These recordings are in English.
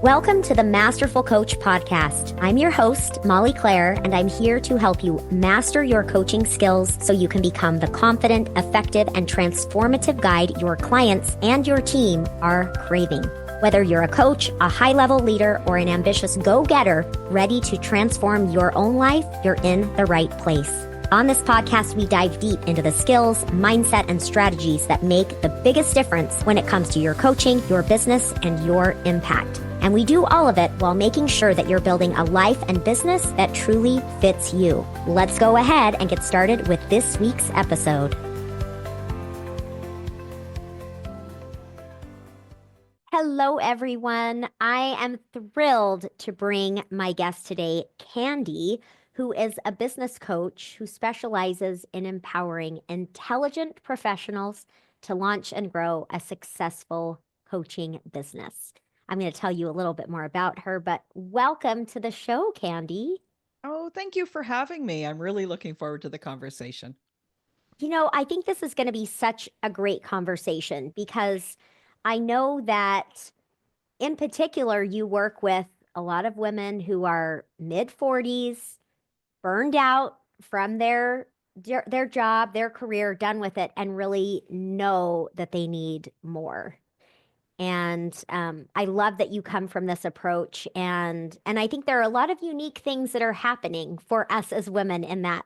Welcome to the Masterful Coach Podcast. I'm your host, Molly Claire, and I'm here to help you master your coaching skills so you can become the confident, effective, and transformative guide your clients and your team are craving. Whether you're a coach, a high-level leader, or an ambitious go-getter ready to transform your own life, you're in the right place. On this podcast, we dive deep into the skills, mindset, and strategies that make the biggest difference when it comes to your coaching, your business, and your impact. And we do all of it while making sure that you're building a life and business that truly fits you. Let's go ahead and get started with this week's episode. Hello, everyone. I am thrilled to bring my guest today, Candy, who is a business coach who specializes in empowering intelligent professionals to launch and grow a successful coaching business. I'm going to tell you a little bit more about her, but welcome to the show, Candy. Oh, thank you for having me. I'm really looking forward to the conversation. I think this is going to be such a great conversation because I know that in particular, you work with a lot of women who are mid 40s, burned out from their job, their career, done with it, and really know that they need more. And I love that you come from this approach, and I think there are a lot of unique things that are happening for us as women in that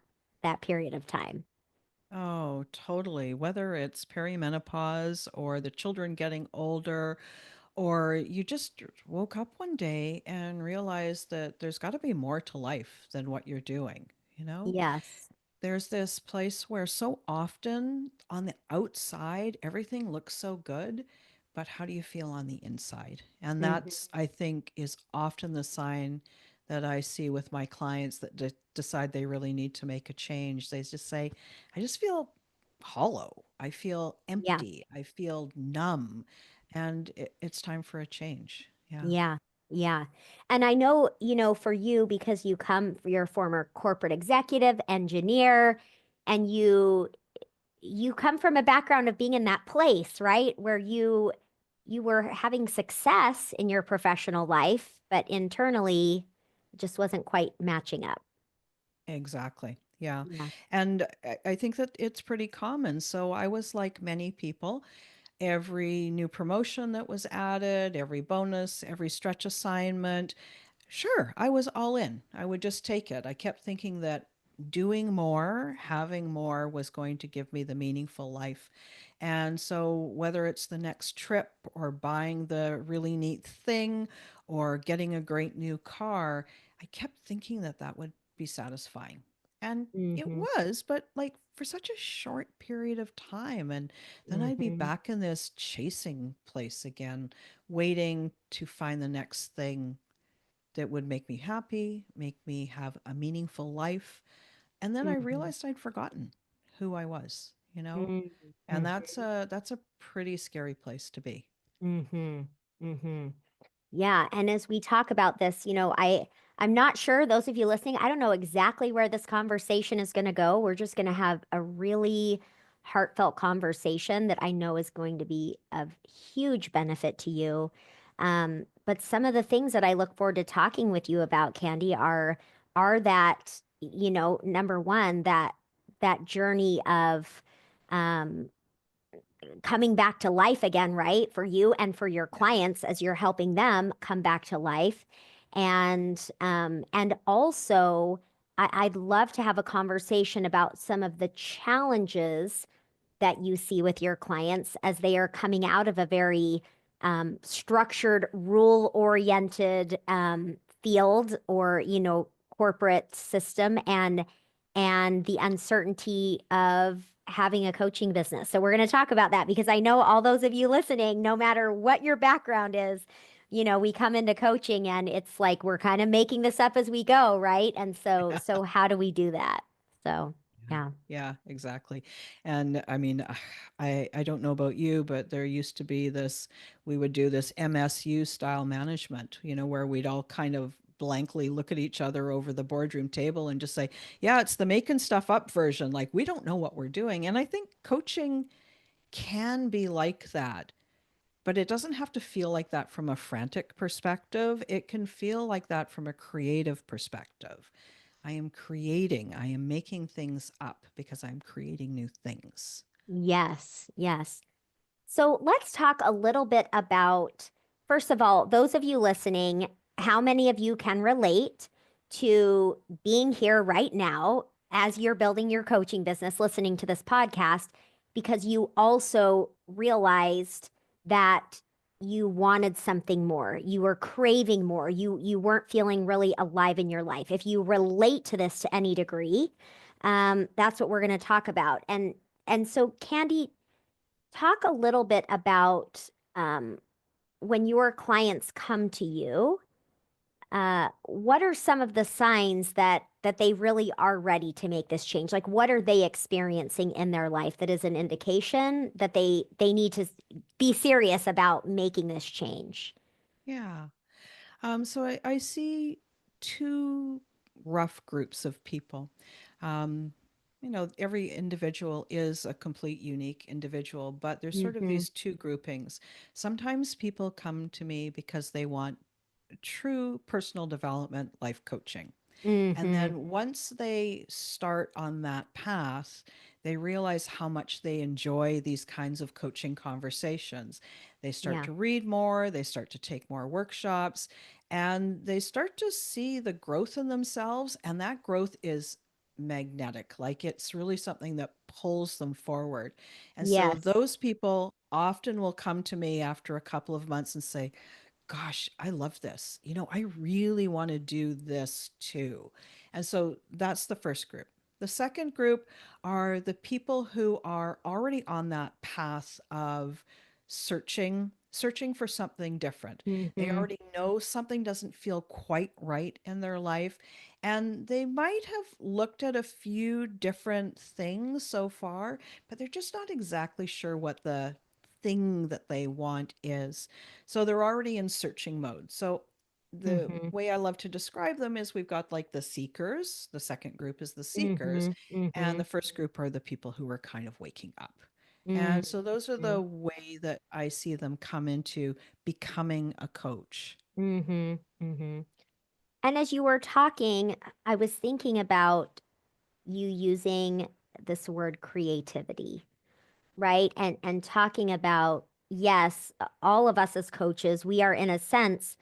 period of time. Oh, totally. Whether it's perimenopause or the children getting older, or you just woke up one day and realized that there's got to be more to life than what you're doing, you know? Yes. There's this place where so often on the outside, everything looks so good, but how do you feel on the inside? And Hmm. that's, I think, is often the sign that I see with my clients that decide they really need to make a change. They just say, I just feel hollow. I feel Yeah. empty. I feel numb. And it's time for a change. Yeah. Yeah. Yeah. And I know, for you, because you're a former corporate executive, engineer, and you come from a background of being in that place, right? Where you were having success in your professional life, but internally it just wasn't quite matching up. Exactly. Yeah. Yeah. And I think that it's pretty common. So I was like many people, every new promotion that was added, every bonus, every stretch assignment, sure, I was all in. I would just take it. I kept thinking that doing more, having more was going to give me the meaningful life. And so, whether it's the next trip or buying the really neat thing or getting a great new car, I kept thinking that that would be satisfying. And it Mm-hmm. was, but like for such a short period of time. And then I'd be Mm-hmm. back in this chasing place again, waiting to find the next thing that would make me happy, make me have a meaningful life. And then I Mm-hmm. realized I'd forgotten who I was, you know? And Mm-hmm. that's a pretty scary place to be. Mm-hmm. Mm-hmm. Yeah, and as we talk about this, I'm not sure those of you listening, I don't know exactly where this conversation is going to go. We're just going to have a really heartfelt conversation that I know is going to be of huge benefit to you. But some of the things that I look forward to talking with you about, Candy, are that, number one, that journey of um coming back to life again, right? For you and for your Yeah. clients as you're helping them come back to life. And also I'd love to have a conversation about some of the challenges that you see with your clients as they are coming out of a very structured, rule-oriented field or, corporate system and the uncertainty of having a coaching business. So we're going to talk about that because I know all those of you listening, no matter what your background is, we come into coaching and it's like we're kind of making this up as we go, right? And so how do we do that? So, Yeah. yeah. Yeah, exactly. And I mean, I don't know about you, but there used to be this, we would do this MSU style management, where we'd all kind of blankly look at each other over the boardroom table and just say, yeah, it's the making stuff up version. Like we don't know what we're doing. And I think coaching can be like that. But it doesn't have to feel like that from a frantic perspective. It can feel like that from a creative perspective. I am creating, I am making things up because I'm creating new things. Yes, yes. So let's talk a little bit about, first of all, those of you listening, how many of you can relate to being here right now as you're building your coaching business, listening to this podcast, because you also realized that you wanted something more. You were craving more. You weren't feeling really alive in your life. If you relate to this to any degree, that's what we're going to talk about. And so, Candy, talk a little bit about when your clients come to you. What are some of the signs that they really are ready to make this change? Like, what are they experiencing in their life that is an indication that they need to be serious about making this change? Yeah. So I see two rough groups of people. Um, every individual is a complete unique individual, but there's sort of Mm-hmm. these two groupings. Sometimes people come to me because they want true personal development life coaching. And Mm-hmm. then once they start on that path, they realize how much they enjoy these kinds of coaching conversations. They start Yeah. to read more, they start to take more workshops, and they start to see the growth in themselves. And that growth is magnetic, like it's really something that pulls them forward. And so Yes. those people often will come to me after a couple of months and say, gosh, I love this. I really want to do this too. And so that's the first group. The second group are the people who are already on that path of searching for something different. They Mm-hmm. already know something doesn't feel quite right in their life, and they might have looked at a few different things so far, but they're just not exactly sure what the thing that they want is. So they're already in searching mode. So the Mm-hmm. way I love to describe them is we've got like the seekers, the second group is the seekers, Mm-hmm. and Mm-hmm. the first group are the people who are kind of waking up. And so those are Mm-hmm. the way that I see them come into becoming a coach. Mm-hmm. Mm-hmm. And as you were talking, I was thinking about you using this word creativity, right? And talking about, yes, all of us as coaches, we are in a sense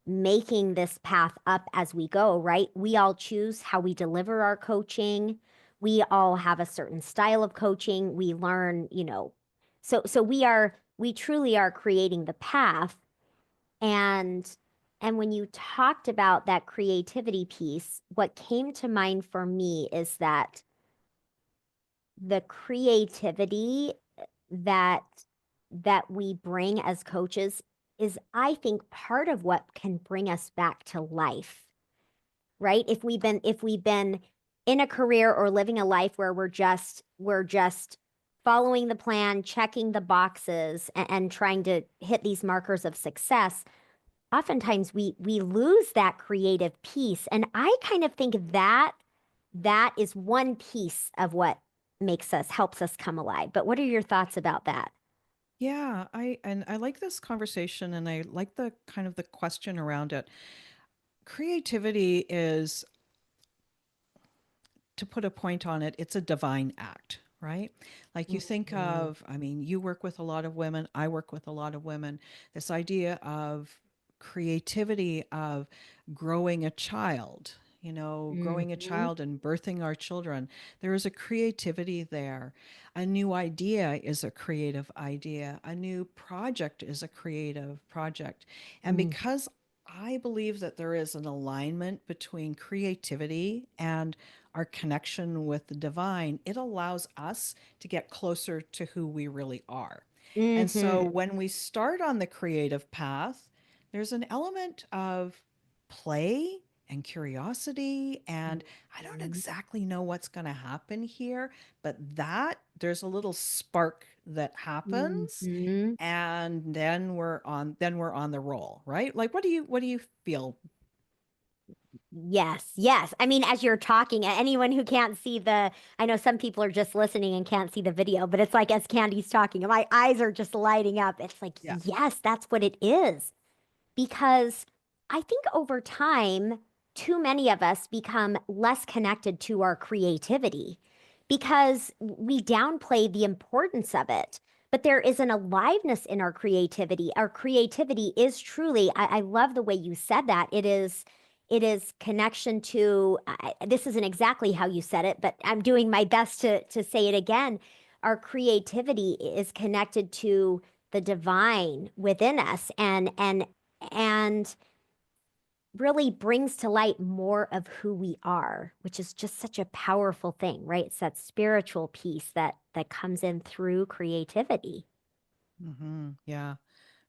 making this path up as we go, right? We all choose how we deliver our coaching. We all have a certain style of coaching. We learn, so we truly are creating the path. And when you talked about that creativity piece, what came to mind for me is that the creativity that that we bring as coaches is, I think, part of what can bring us back to life, right? If we've been in a career or living a life where we're just following the plan, checking the boxes, and trying to hit these markers of success, oftentimes we lose that creative piece. And I kind of think that is one piece of what helps us come alive. But what are your thoughts about that? Yeah, I like this conversation and I like the kind of the question around it. Creativity is, to put a point on it, it's a divine act, right? Like you think Mhm. of, I mean, you work with a lot of women, I work with a lot of women. This idea of creativity, of growing a child, growing a Mhm. child and birthing our children. There is a creativity there. A new idea is a creative idea. A new project is a creative project. And Mm. because I believe that there is an alignment between creativity and our connection with the divine, it allows us to get closer to who we really are. And so Mhm. when we start on the creative path, there's an element of play and curiosity. And I don't Mhm. exactly know what's going to happen here, but that there's a little spark that happens. Mhm. And then we're on the roll, right? Like what do you feel? Yes, yes. I mean, as you're talking, anyone who can't see I know some people are just listening and can't see the video, but it's like as Candy's talking, my eyes are just lighting up. It's like, Yeah. yes, that's what it is. Because I think over time, too many of us become less connected to our creativity because we downplay the importance of it. But there is an aliveness in our creativity. Our creativity is truly, I love the way you said that. It is connection to, this isn't exactly how you said it, but I'm doing my best to say it again. Our creativity is connected to the divine within us and really brings to light more of who we are, which is just such a powerful thing, right? It's that spiritual piece that comes in through creativity. Yeah,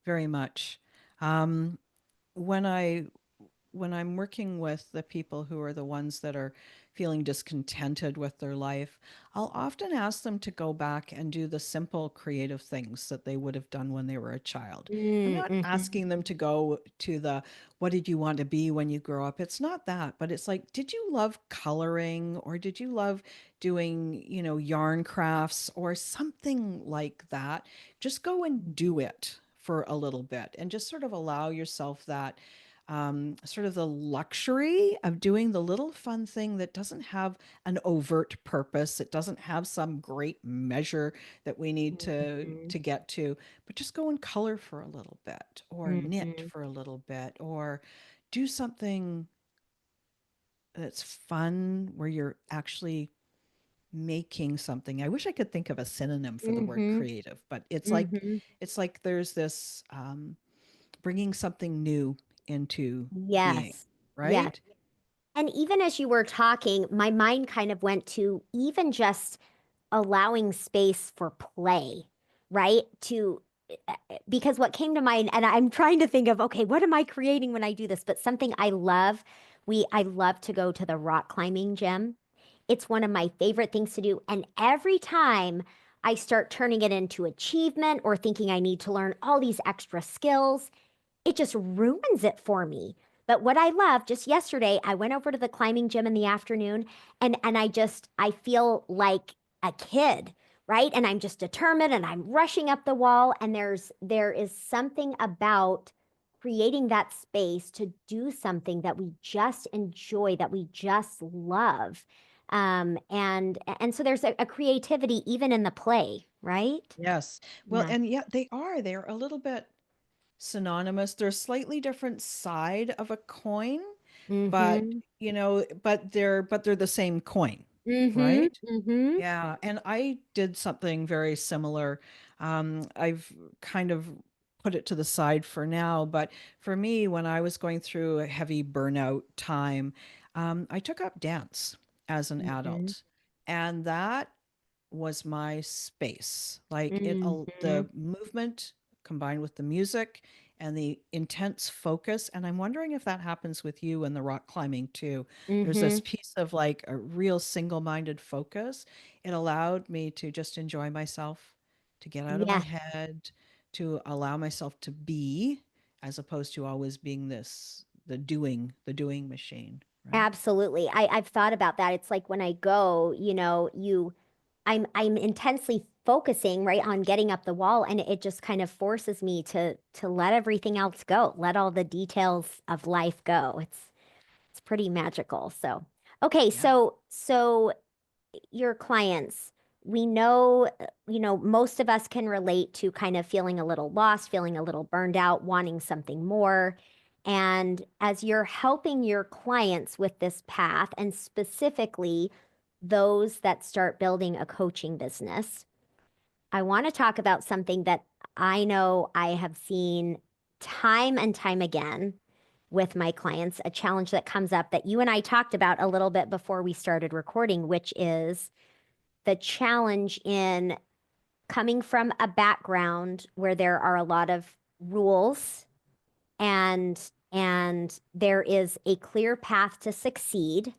very much. Um, when I when I'm working with the people who are the ones that are feeling discontented with their life, I'll often ask them to go back and do the simple creative things that they would have done when they were a child. I'm not Mm-hmm. asking them to go to the what did you want to be when you grow up? It's not that, but it's like, did you love coloring or did you love doing, yarn crafts or something like that? Just go and do it for a little bit and just sort of allow yourself that sort of the luxury of doing the little fun thing that doesn't have an overt purpose. It doesn't have some great measure that we need to get to, but just go and color for a little bit, or knit Mm-hmm. for a little bit, or do something that's fun where you're actually making something. I wish I could think of a synonym for the word Mm-hmm. creative, but it's like Mm-hmm. there's this bringing something new into being, Yes. Yes. right? And even as you were talking, my mind kind of went to even just allowing space for play, right? Because what came to mind, and I'm trying to think of, okay, what am I creating when I do this? But something I love, I love to go to the rock climbing gym. It's one of my favorite things to do. And every time I start turning it into achievement or thinking I need to learn all these extra skills, it just ruins it for me. But what I love, just yesterday, I went over to the climbing gym in the afternoon and I feel like a kid, right? And I'm just determined and I'm rushing up the wall and there is something about creating that space to do something that we just enjoy, that we just love. And so there's a creativity even in the play, right? Yes. Well, Yeah. and yeah, they're a little bit synonymous. They're a slightly different side of a coin, but Mm-hmm. they're the same coin, Mm-hmm. right? Mm-hmm. Yeah, and I did something very similar. I've kind of put it to the side for now, but for me, when I was going through a heavy burnout time, I took up dance as an Mm-hmm. adult, and that was my space. Like Mm-hmm. the movement combined with the music and the intense focus. And I'm wondering if that happens with you in the rock climbing too. There's this Mm-hmm. piece of like a real single minded focus. It allowed me to just enjoy myself, to get out of my Yes, head, to allow myself to be, as opposed to always being the doing machine, right? absolutely. I've thought about that. It's like when I go, I'm intensely focusing right on getting up the wall and it just kind of forces me to let everything else go, let all the details of life go. It's pretty magical. So, okay, Yeah. so your clients, we know, most of us can relate to kind of feeling a little lost, feeling a little burned out, wanting something more. And as you're helping your clients with this path, and specifically those that start building a coaching business, I want to talk about something that I know I have seen time and time again with my clients, a challenge that comes up that you and I talked about a little bit before we started recording, which is the challenge in coming from a background where there are a lot of rules and there is a clear path to succeed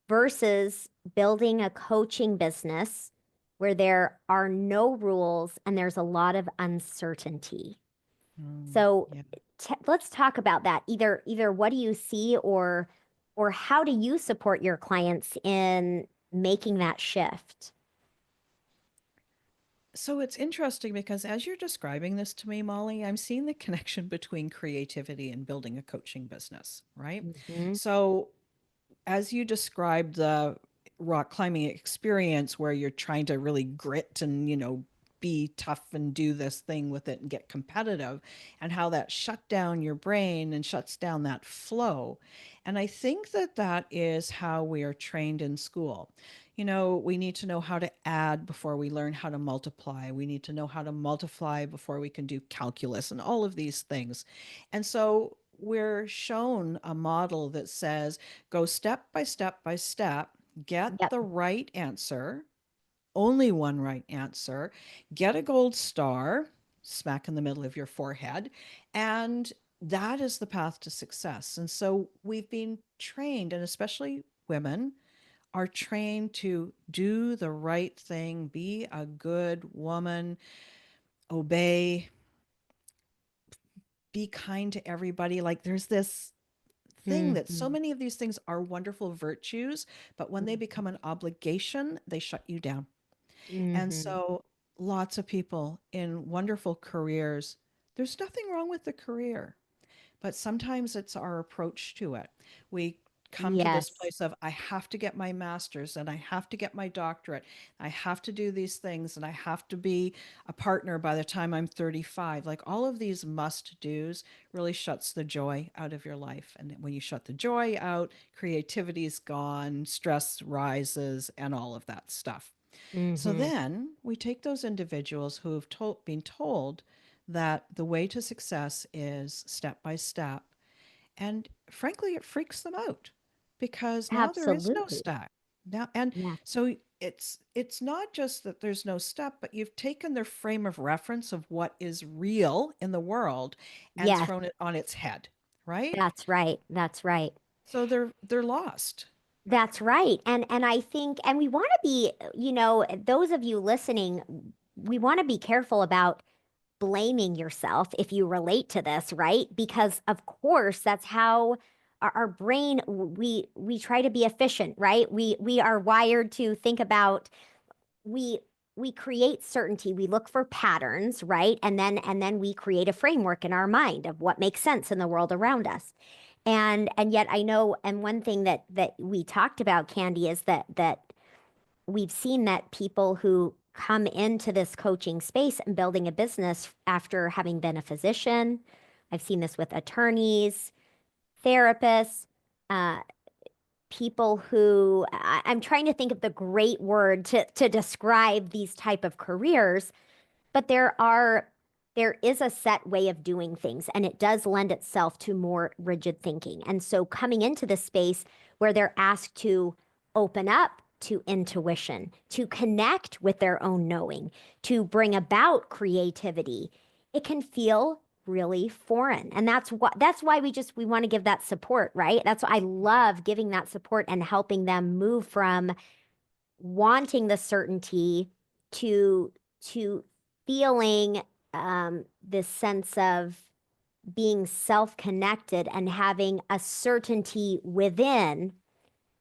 versus building a coaching business where there are no rules and there's a lot of uncertainty. Mm, So yeah. let's talk about that. Either what do you see or Or how do you support your clients in making that shift? So it's interesting because as you're describing this to me, Molly, I'm seeing the connection between creativity and building a coaching business, right? Hmm. So as you described the rock climbing experience where you're trying to really grit and, be tough and do this thing with it and get competitive, and how that shut down your brain and shuts down that flow. And I think that that is how we are trained in school. We need to know how to add before we learn how to multiply. We need to know how to multiply before we can do calculus and all of these things. And so we're shown a model that says go step by step by step, get Yep. the right answer, only one right answer, get a gold star smack in the middle of your forehead, and that is the path to success. And so we've been trained, and especially women are trained to do the right thing, be a good woman, obey, be kind to everybody. Like there's this thing that so Hmm. many of these things are wonderful virtues, but when they become an obligation, they shut you down. And Hmm. so lots of people in wonderful careers, there's nothing wrong with the career, but sometimes it's our approach to it. We come to this Yes. place of, I have to get my master's and I have to get my doctorate. I have to do these things and I have to be a partner by the time I'm 35. Like all of these must do's really shuts the joy out of your life. And when you shut the joy out, creativity is gone, stress rises, and all of that stuff. So Hmm. then we take those individuals who have been told that the way to success is step by step. And frankly, it freaks them out because now there is no Absolutely. step. Now, and Yeah. so it's not just that there's no step, but you've taken their frame of reference of what is real in the world and Yes, thrown it on its head, right? that's right. That's right. So they're lost. That's right. And I think and we want to be, those of you listening, we want to be careful about blaming yourself if you relate to this, right? Because of course that's how our brain we try to be efficient, right? We are wired to think about we we create certainty, we look for patterns, right? And then we create a framework in our mind of what makes sense in the world around us. And yet I know, and one thing that we talked about, Candy, is that we've seen that people who come into this coaching space and building a business after having been a physician, I've seen this with attorneys, therapists, uh, people who I'm trying to think of the great word to describe these type of careers, but there is a set way of doing things, and it does lend itself to more rigid thinking. And so coming into this space where they're asked to open up to intuition, to connect with their own knowing, to bring about creativity, it can feel really foreign. And that's why we want to give that support, right? That's why I love giving that support and helping them move from wanting the certainty to to feeling this sense of being self-connected and having a certainty within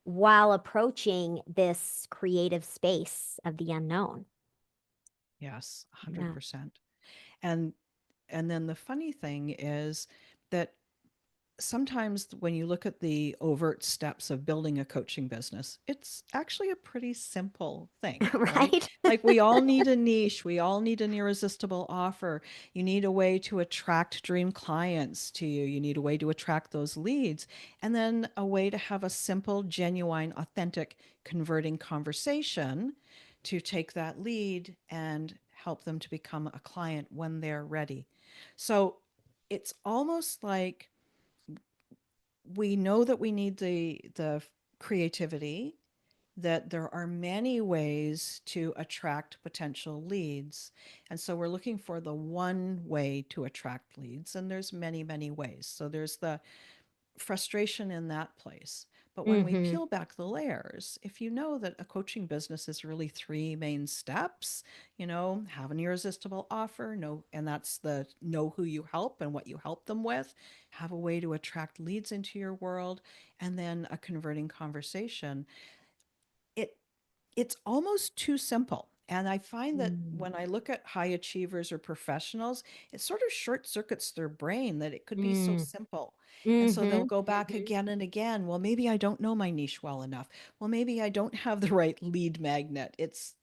while approaching this creative space of the unknown. Yes, Yeah. 100%. And and then the funny thing is that sometimes when you look at the overt steps of building a coaching business, it's actually a pretty simple thing, right? Right? Like we all need a niche, we all need an irresistible offer. You need a way to attract dream clients to you, you need a way to attract those leads, and then a way to have a simple, genuine, authentic, converting conversation to take that lead and help them to become a client when they're ready. So it's almost like we know that we need the creativity, that there are many ways to attract potential leads, and so we're looking for the one way to attract leads, and there's many ways. So there's the frustration in that place, But when we Mm-hmm. peel back the layers, if you know that a coaching business is really three main steps, have an irresistible offer, know, and that's the know who you help and what you help them with, have a way to attract leads into your world, and then a converting conversation. It it's almost too simple. And I find that Mm-hmm. when I look at high achievers or professionals, it sort of short circuits their brain that it could be so simple. And so they'll Mm-hmm. go back again and again. Well, maybe I don't know my niche well enough. Well, maybe I don't have the right lead magnet. It's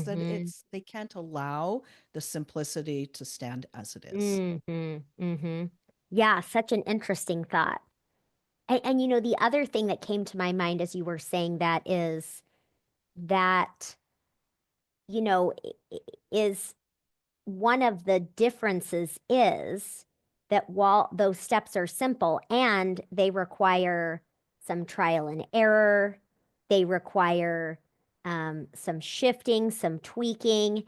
that Mm-hmm. they can't allow the simplicity to stand as it is. Mm-hmm. Mm-hmm. Yeah, such an interesting thought. And the other thing that came to my mind as you were saying that is that, you know, is one of the differences is that while those steps are simple and they require some trial and error, they require some shifting, some tweaking,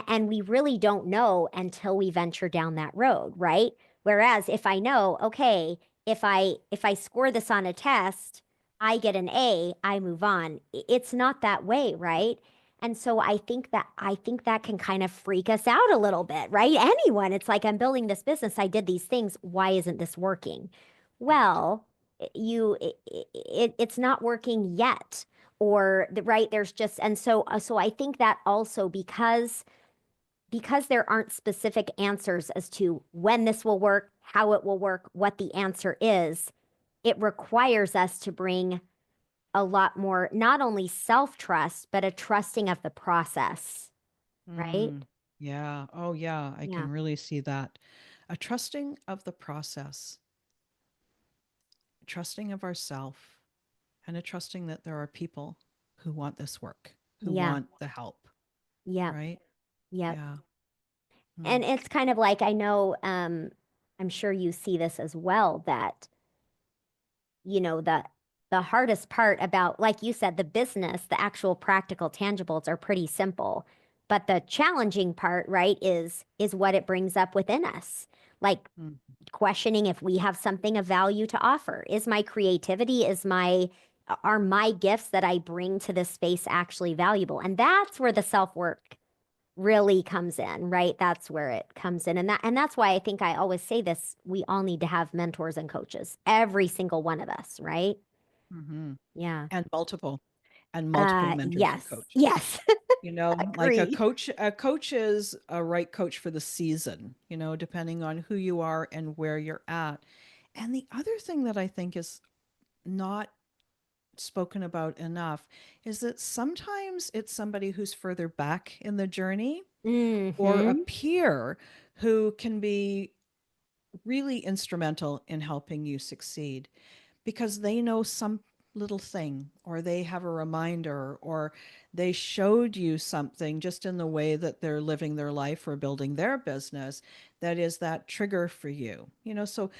and we really don't know until we venture down that road, right? Whereas if I know, okay, if I score this on a test, I get an A, I move on. It's not that way, right? And so I think that can kind of freak us out a little bit, right? Anyone, it's like I'm building this business, I did these things, why isn't this working? Right. Well, it's not working yet. Or right, there's just and so I think that also because there aren't specific answers as to when this will work, how it will work, what the answer is, it requires us to bring a lot more, not only self trust, but a trusting of the process, right? Mm, yeah. Oh, yeah. I Yeah. can really see that. A trusting of the process, trusting of ourself, and a trusting that there are people who want this work, who Yeah. want the help, Yep. right? Yep. Yeah. Mm, And it's kind of like I know, I'm sure you see this as well, that, the hardest part about, like you said, the business, the actual practical tangibles are pretty simple. But the challenging part, right, is what it brings up within us. Like mm, questioning if we have something of value to offer. Is my creativity, are my gifts that I bring to this space actually valuable? And that's where the self-work really comes in, right? That's where it comes in. And that's why I think I always say this, we all need to have mentors and coaches, every single one of us, right? hmm Yeah. And multiple mentors and Yes. coaches. Yes. Like Agree. a coach is a right coach for the season, depending on who you are and where you're at. And the other thing that I think is not spoken about enough is that sometimes it's somebody who's further back in the journey or a Mm-hmm. peer who can be really instrumental in helping you succeed because they know some little thing or they have a reminder or they showed you something just in the way that they're living their life or building their business that is that trigger for you. So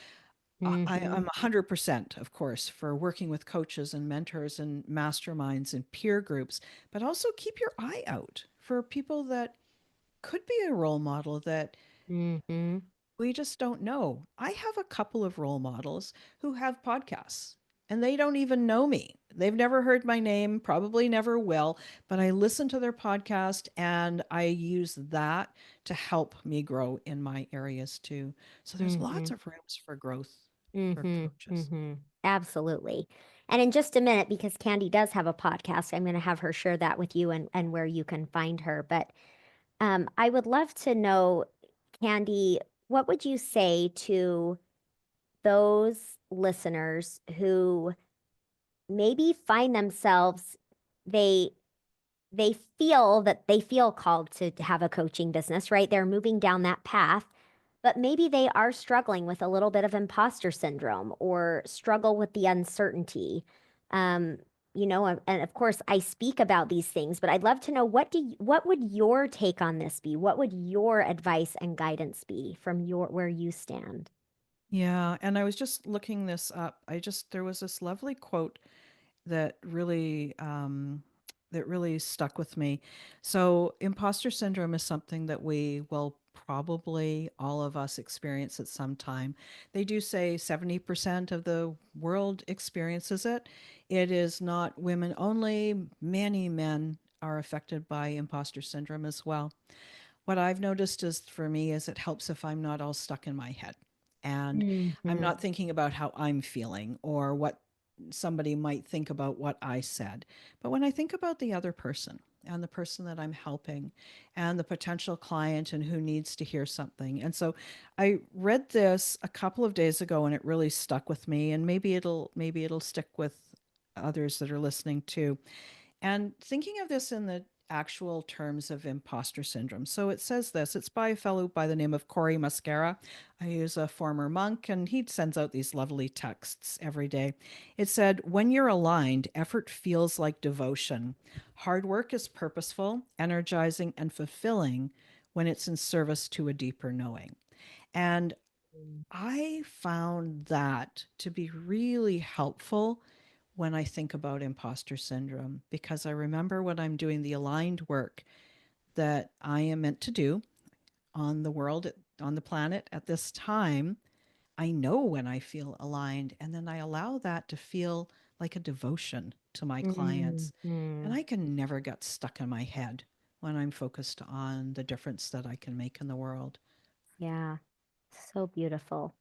Mm-hmm. I'm 100%, of course, for working with coaches and mentors and masterminds and peer groups, but also keep your eye out for people that could be a role model that Mm-hmm. we just don't know. I have a couple of role models who have podcasts and they don't even know me. They've never heard my name, probably never will, but I listen to their podcast and I use that to help me grow in my areas too. So there's Mm-hmm. lots of rooms for growth for Mm-hmm. coaches. Mm-hmm. Absolutely. And in just a minute, because Candy does have a podcast, I'm going to have her share that with you and where you can find her. But I would love to know, Candy, what would you say to those listeners who maybe find themselves, they they feel called to have a coaching business, right? They're moving down that path, but maybe they are struggling with a little bit of imposter syndrome or struggle with the uncertainty. Um, and of course I speak about these things, but I'd love to know what would your take on this be? What would your advice and guidance be from your where you stand? Yeah, and I was just looking this up. There was this lovely quote that really stuck with me. So, imposter syndrome is something that we will probably all of us experience at some time. They do say 70% of the world experiences it. It is not women only. Many men are affected by imposter syndrome as well. What I've noticed is for me is it helps if I'm not all stuck in my head and I'm Hmm. not thinking about how I'm feeling or what somebody might think about what I said. But when I think about the other person and the person that I'm helping and the potential client and who needs to hear something. And so I read this a couple of days ago and it really stuck with me, and maybe it'll stick with others that are listening too. And thinking of this in the actual terms of imposter syndrome. So it says this, it's by a fellow by the name of Corey Muscara. He is a former monk and he sends out these lovely texts every day. It said, when you're aligned, effort feels like devotion. Hard work is purposeful, energizing, and fulfilling when it's in service to a deeper knowing. And I found that to be really helpful when I think about imposter syndrome, because I remember when I'm doing the aligned work that I am meant to do on the world, on the planet at this time, I know when I feel aligned, and then I allow that to feel like a devotion to my clients. And Hmm. I can never get stuck in my head when I'm focused on the difference that I can make in the world. Yeah. So beautiful.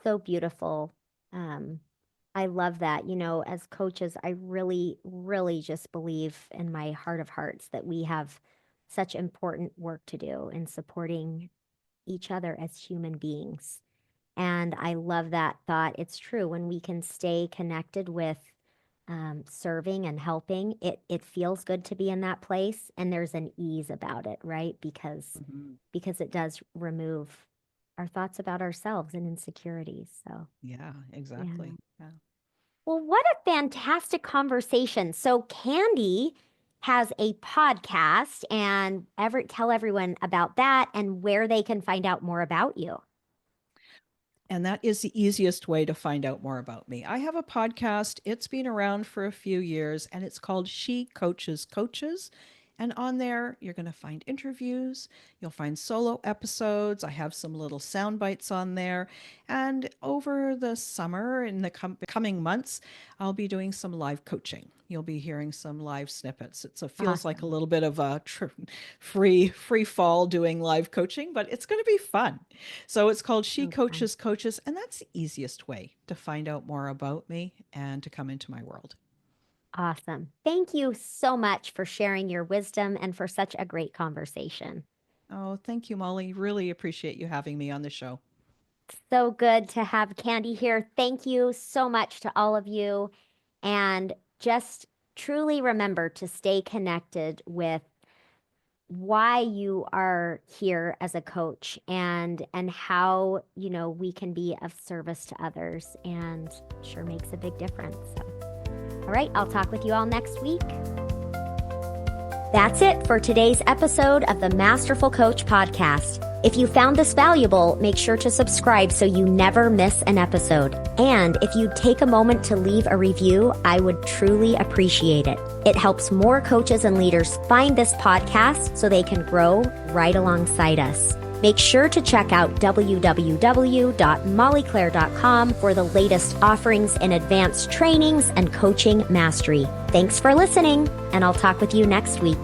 So beautiful. Um, I love that. As coaches, I really, really just believe in my heart of hearts that we have such important work to do in supporting each other as human beings. And I love that thought. It's true. When we can stay connected with serving and helping, it feels good to be in that place, and there's an ease about it, right? Mhm. Because it does remove our thoughts about ourselves and insecurities. So, Yeah, yeah. exactly. Yeah. Well, what a fantastic conversation. So, Candy has a podcast, and tell everyone about that and where they can find out more about you. And that is the easiest way to find out more about me. I have a podcast. It's been around for a few years and it's called She Coaches Coaches. And on there, you're going to find interviews. You'll find solo episodes. I have some little sound bites on there. And over the summer, in the coming months, I'll be doing some live coaching. You'll be hearing some live snippets. It feels like a Awesome. little bit of a free fall doing live coaching, but it's going to be fun. So it's called She So fun. Coaches Coaches, and that's the easiest way to find out more about me and to come into my world. Awesome. Thank you so much for sharing your wisdom and for such a great conversation. Oh, thank you, Molly. Really appreciate you having me on the show. So good to have Candy here. Thank you so much to all of you. And just truly remember to stay connected with why you are here as a coach and how, we can be of service to others, and sure makes a big difference. So, all right, I'll talk with you all next week. That's it for today's episode of the Masterful Coach podcast. If you found this valuable, make sure to subscribe so you never miss an episode. And if you'd take a moment to leave a review, I would truly appreciate it. It helps more coaches and leaders find this podcast so they can grow right alongside us. Make sure to check out www.mollyclaire.com for the latest offerings in advanced trainings and coaching mastery. Thanks for listening, and I'll talk with you next week.